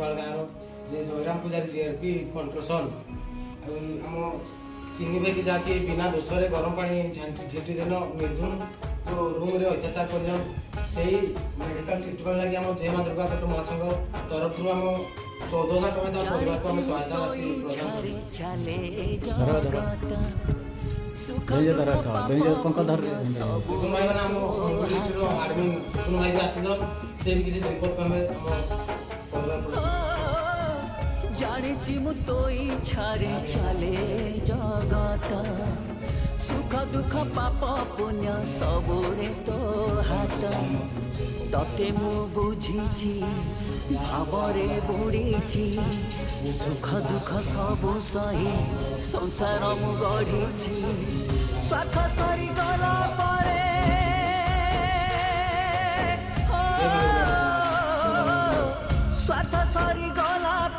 सुवाल गाँव जयराम पूजारी जीआरपी कंट्रोसन आम चिनी भाई की जाकि बिना दोषरे गरम पानी झेटी देन निर्धुन जो रूम रे अत्याचार कर मेडिकल ट्रिटमेंट लगे आम जय माँ दुर्गा पेट महासंघ तरफ आम 14,000 टका परिवार को आम सहायता राशि प्रदान भाई मैंने आम आर्मी भाई भी आसिल से भी किसी रिपोर्ट को हमें आम परिवार जानी मु तो इच्छारे चले जगत सुख दुख पाप पुण्य सबुरे तो हाथ तते मु बुझी भावरे बुड़ी सुख दुख सबु सही संसार मु गढ़ी स्वार्थ सरी गला पर